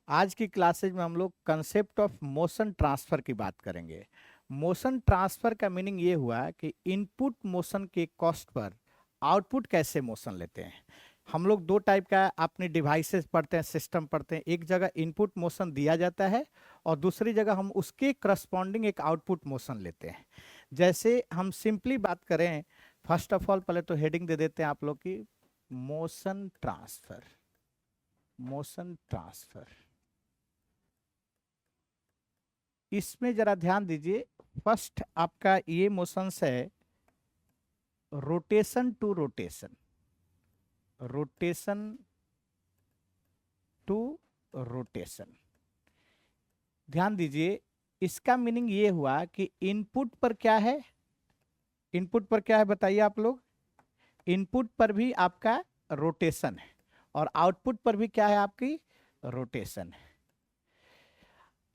आज की क्लासेज में हम लोग कंसेप्ट ऑफ मोशन ट्रांसफर की बात करेंगे। मोशन ट्रांसफर का मीनिंग ये हुआ कि इनपुट मोशन के कॉस्ट पर आउटपुट कैसे मोशन लेते हैं। हम लोग दो टाइप का अपने डिवाइसेस पढ़ते हैं, सिस्टम पढ़ते हैं। एक जगह इनपुट मोशन दिया जाता है और दूसरी जगह हम उसके करस्पॉन्डिंग एक आउटपुट मोशन लेते हैं। जैसे हम सिंपली बात करें, फर्स्ट ऑफ ऑल पहले तो हेडिंग दे देते हैं आप लोग की, मोशन ट्रांसफर। मोशन ट्रांसफर, इसमें जरा ध्यान दीजिए। फर्स्ट आपका ये मोशंस है rotation to rotation, rotation to rotation. ध्यान दीजिए, इसका मीनिंग ये हुआ कि इनपुट पर क्या है, इनपुट पर क्या है बताइए आप लोग। इनपुट पर भी आपका रोटेशन है और आउटपुट पर भी क्या है, आपकी रोटेशन है।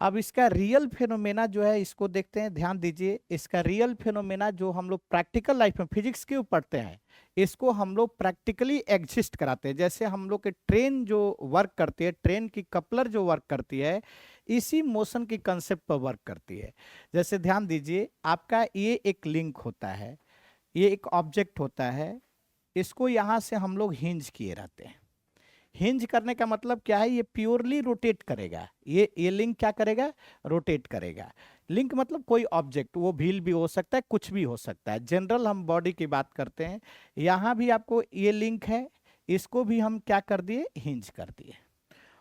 अब इसका रियल फेनोमेना जो है इसको देखते हैं, ध्यान दीजिए। इसका रियल फेनोमेना जो हम लोग प्रैक्टिकल लाइफ में फिजिक्स के ऊपर पढ़ते हैं, इसको हम लोग प्रैक्टिकली एग्जिस्ट कराते हैं। जैसे हम लोग के ट्रेन जो वर्क करती है, ट्रेन की कपलर जो वर्क करती है, इसी मोशन की कंसेप्ट पर वर्क करती है। जैसे ध्यान दीजिए, आपका ये एक लिंक होता है, ये एक ऑब्जेक्ट होता है, इसको यहाँ से हम लोग हिंज किए रहते हैं। हिंज करने का मतलब क्या है, ये प्योरली रोटेट करेगा। ये लिंक क्या करेगा, रोटेट करेगा। लिंक मतलब कोई ऑब्जेक्ट, वो व्हील भी हो सकता है, कुछ भी हो सकता है। जनरल हम बॉडी की बात करते हैं, यहाँ भी आपको ये लिंक है, इसको भी हम क्या कर दिए, हिंज कर दिए।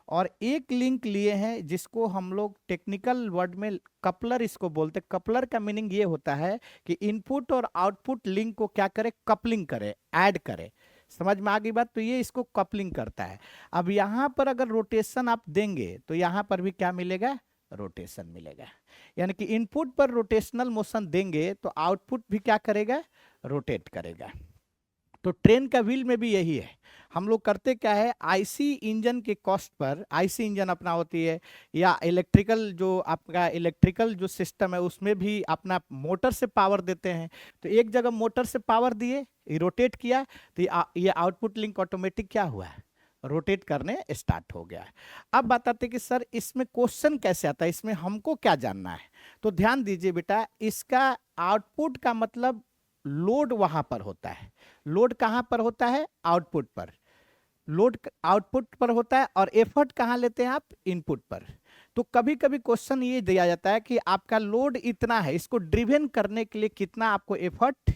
और एक लिंक लिए हैं जिसको हम लोग टेक्निकल वर्ड में कपलर इसको बोलते हैं। कपलर का मीनिंग ये होता है कि इनपुट और आउटपुट लिंक को क्या करे, कपलिंग करे, ऐड करे। समझ में आ गई बात। तो ये इसको कपलिंग करता है। अब यहाँ पर अगर रोटेशन आप देंगे तो यहाँ पर भी क्या मिलेगा, रोटेशन मिलेगा। यानी कि इनपुट पर रोटेशनल मोशन देंगे तो आउटपुट भी क्या करेगा, रोटेट करेगा। तो ट्रेन का व्हील में भी यही है। हम लोग करते क्या है, आईसी इंजन के कॉस्ट पर, आईसी इंजन अपना होती है, या इलेक्ट्रिकल जो आपका इलेक्ट्रिकल जो सिस्टम है उसमें भी अपना मोटर से पावर देते हैं। तो एक जगह मोटर से पावर दिए, रोटेट किया, तो ये आउटपुट लिंक ऑटोमेटिक क्या हुआ, रोटेट करने स्टार्ट हो गया। अब बताते कि सर इसमें क्वेश्चन कैसे आता है, इसमें हमको क्या जानना है। तो ध्यान दीजिए बेटा, इसका आउटपुट का मतलब लोड वहां पर होता है। लोड कहां पर होता है, आउटपुट पर। लोड आउटपुट पर होता है और एफर्ट कहां लेते हैं आप, इनपुट पर। तो कभी कभी क्वेश्चन ये दिया जाता है कि आपका लोड इतना है, इसको ड्रिवेन करने के लिए कितना आपको एफर्ट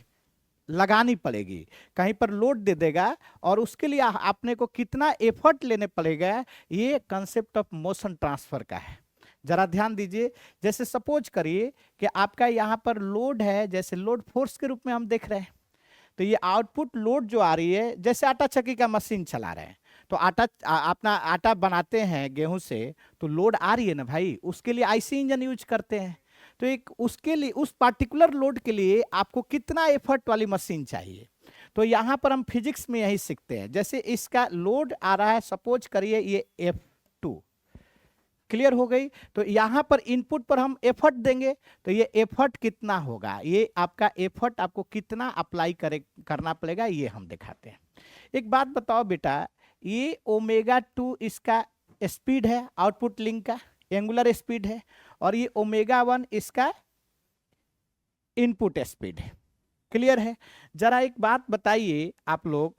लगानी पड़ेगी। कहीं पर लोड दे देगा और उसके लिए आपने को कितना एफर्ट लेने पड़ेगा। ये कंसेप्ट ऑफ मोशन ट्रांसफर का है। जरा ध्यान दीजिए, जैसे सपोज करिए कि आपका यहाँ पर लोड है, जैसे लोड फोर्स के रूप में हम देख रहे हैं। तो ये आउटपुट लोड जो आ रही है, जैसे आटा चक्की का मशीन चला रहे हैं, तो अपना आटा बनाते हैं गेहूं से, तो लोड आ रही है ना भाई, उसके लिए आईसी इंजन यूज करते हैं। तो एक उसके लिए, उस पार्टिकुलर लोड के लिए आपको कितना एफर्ट वाली मशीन चाहिए। तो यहाँ पर हम फिजिक्स में यही सीखते हैं। जैसे इसका लोड आ रहा है, सपोज करिए ये F2, क्लियर हो गई। तो यहाँ पर इनपुट पर हम एफर्ट देंगे, तो ये एफर्ट कितना होगा, ये आपका एफर्ट आपको कितना अप्लाई करना पड़ेगा, ये हम दिखाते हैं। एक बात बताओ बेटा, ये ओमेगा 2 इसका स्पीड है, आउटपुट लिंक का एंगुलर स्पीड है, और ये ओमेगा 1 इसका इनपुट स्पीड है। क्लियर है। जरा एक बात बताइए आप लोग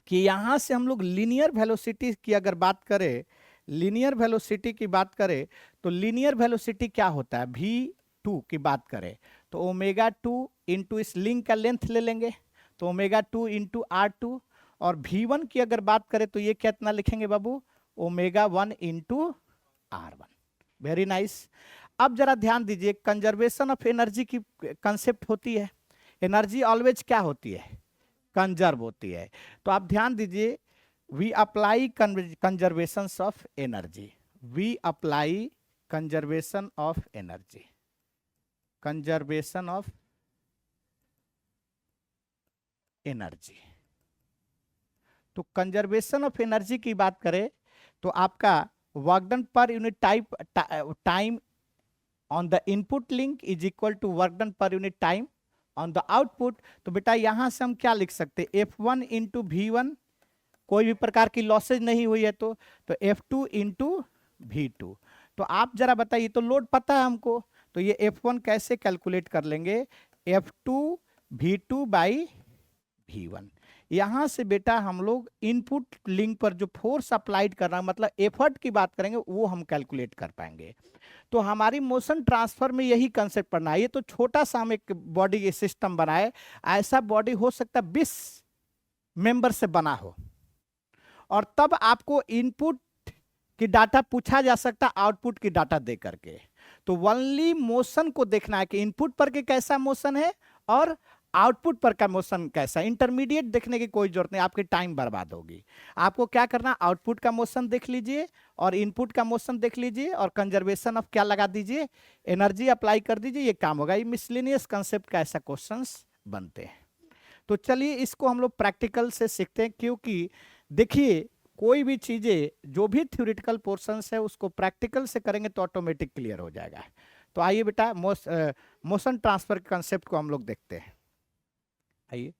कि यहां से हम लोग लीनियर वेलोसिटी की अगर बात करें, लीनियर वेलोसिटी की बात करें, तो लीनियर वेलोसिटी क्या होता है, v2 की बात करें तो ओमेगा 2 इंटू इस लिंक का लेंथ ले लेंगे, तो ओमेगा 2 इंटू R2। और v1 की अगर बात करें तो ये कितना लिखेंगे बाबू, omega 1 into R1। Very nice. अब जरा ध्यान दीजिए, कंजर्वेशन ऑफ एनर्जी की कंसेप्ट होती है। एनर्जी ऑलवेज क्या होती है, कंजर्व होती है। तो आप ध्यान दीजिए, we apply conservation of energy, we apply conservation of energy, conservation of energy. तो कंजर्वेशन ऑफ एनर्जी की बात करें तो आपका work done per unit time on the input link is equal to work done per unit time on the output. तो बेटा यहां से हम क्या लिख सकते हैं, F1 इंटू V1, कोई भी प्रकार की लॉसेज नहीं हुई है तो F2 इंटू V2। तो आप जरा बताइए, तो लोड पता है हमको, तो ये F1 कैसे कैलकुलेट कर लेंगे, F2 V2 बाई V1। यहां से बेटा हम लोग इनपुट लिंक पर जो फोर्स अप्लाइड कर रहा है, मतलब एफर्ट की बात करेंगे, वो हम कैलकुलेट कर पाएंगे। तो हमारी मोशन ट्रांसफर में यही कंसेप्ट पढ़ना है। ये तो छोटा सा हम एक बॉडी सिस्टम बनाए, ऐसा बॉडी हो सकता है 20 मेंबर से बना हो, और तब आपको इनपुट की डाटा पूछा जा सकता आउटपुट की डाटा दे करके। तो ओनली मोशन को देखना है कि इनपुट पर के कैसा मोशन है और आउटपुट पर का मोशन कैसा। इंटरमीडिएट देखने की कोई जरूरत नहीं, आपकी टाइम बर्बाद होगी। आपको क्या करना, आउटपुट का मोशन देख लीजिए और इनपुट का मोशन देख लीजिए और कंजर्वेशन ऑफ क्या लगा दीजिए, एनर्जी अप्लाई कर दीजिए, ये काम होगा। ये मिसलेनियस कंसेप्ट का ऐसा क्वेश्चंस बनते हैं। तो चलिए इसको हम लोग प्रैक्टिकल से सीखते हैं, क्योंकि देखिए कोई भी चीजें जो भी थ्योरेटिकल पोर्शंस है उसको प्रैक्टिकल से करेंगे तो ऑटोमेटिक क्लियर हो जाएगा। तो आइए बेटा मोशन ट्रांसफर के कंसेप्ट को हम लोग देखते हैं। आइए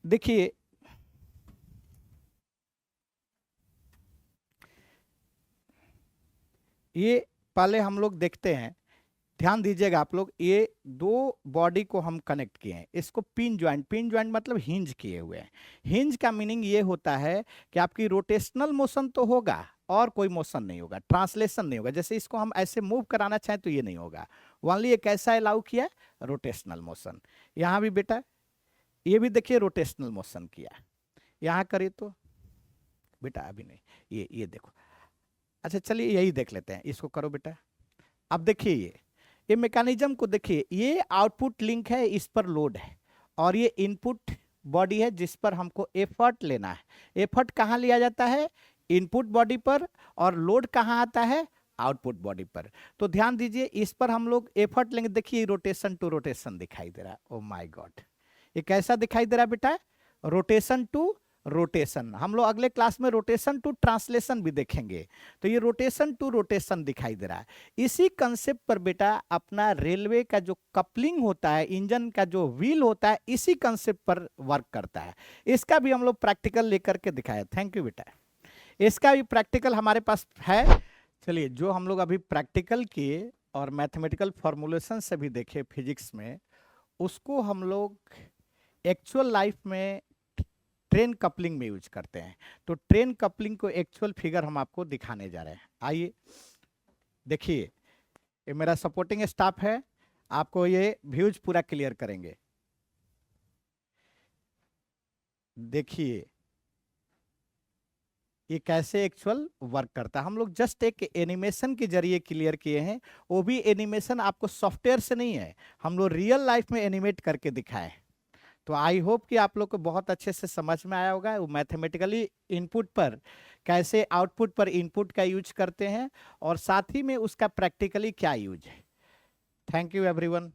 देखिए, ये पहले हम लोग देखते हैं, ध्यान दीजिएगा आप लोग, ये दो बॉडी को हम कनेक्ट किए हैं, इसको पिन ज्वाइंट मतलब हिंज किए हुए हैं। हिंज का मीनिंग ये होता है कि आपकी रोटेशनल मोशन तो होगा और कोई मोशन नहीं होगा, ट्रांसलेशन नहीं होगा। जैसे इसको हम ऐसे मूव कराना चाहें तो ये नहीं होगा, ओनली ये कैसा अलाउ किया, रोटेशनल मोशन। यहाँ भी बेटा ये भी देखिए रोटेशनल मोशन किया, यहाँ करिए तो बेटा अभी नहीं, ये देखो। अच्छा चलिए यही देख लेते हैं, इसको करो बेटा। अब देखिए ये मैकेनिज्म को देखिए, ये आउटपुट लिंक है, इस पर लोड है, और ये इनपुट बॉडी है जिस पर हमको एफर्ट लेना है। एफर्ट कहाँ लिया जाता है, इनपुट बॉडी पर, और लोड कहाँ आता है, आउटपुट बॉडी पर। तो ध्यान दीजिए, इस पर हम लोग एफर्ट लेंगे, देखिए रोटेशन टू रोटेशन दिखाई दे रहा है। ओ माय गॉड, ये कैसा दिखाई दे रहा है बेटा, रोटेशन टू रोटेशन। हम लोग अगले क्लास में रोटेशन टू ट्रांसलेशन भी देखेंगे। तो ये रोटेशन टू रोटेशन दिखाई दे रहा है। इसी कंसेप्ट पर बेटा अपना रेलवे का जो कपलिंग होता है, इंजन का जो व्हील होता है, इसी कंसेप्ट पर वर्क करता है। इसका भी हम लोग प्रैक्टिकल लेकर के दिखाए। थैंक यू बेटा, इसका भी प्रैक्टिकल हमारे पास है। चलिए, जो हम लोग अभी प्रैक्टिकल किए और मैथमेटिकल फॉर्मुलेशन से भी देखे फिजिक्स में, उसको हम लोग एक्चुअल लाइफ में ट्रेन कपलिंग में यूज करते हैं। तो ट्रेन कपलिंग को एक्चुअल फिगर हम आपको दिखाने जा रहे हैं। आइए देखिए, ये मेरा सपोर्टिंग स्टाफ है, आपको ये व्यूज पूरा क्लियर करेंगे। देखिए ये कैसे एक्चुअल वर्क करता है। हम लोग जस्ट एक एनिमेशन के जरिए क्लियर किए हैं, वो भी एनिमेशन आपको सॉफ्टवेयर से नहीं है, हम लोग रियल लाइफ में एनिमेट करके दिखाए। तो आई होप कि आप लोग को बहुत अच्छे से समझ में आया होगा, वो मैथमेटिकली इनपुट पर कैसे आउटपुट पर इनपुट का यूज करते हैं और साथ ही में उसका प्रैक्टिकली क्या यूज है। Thank you everyone.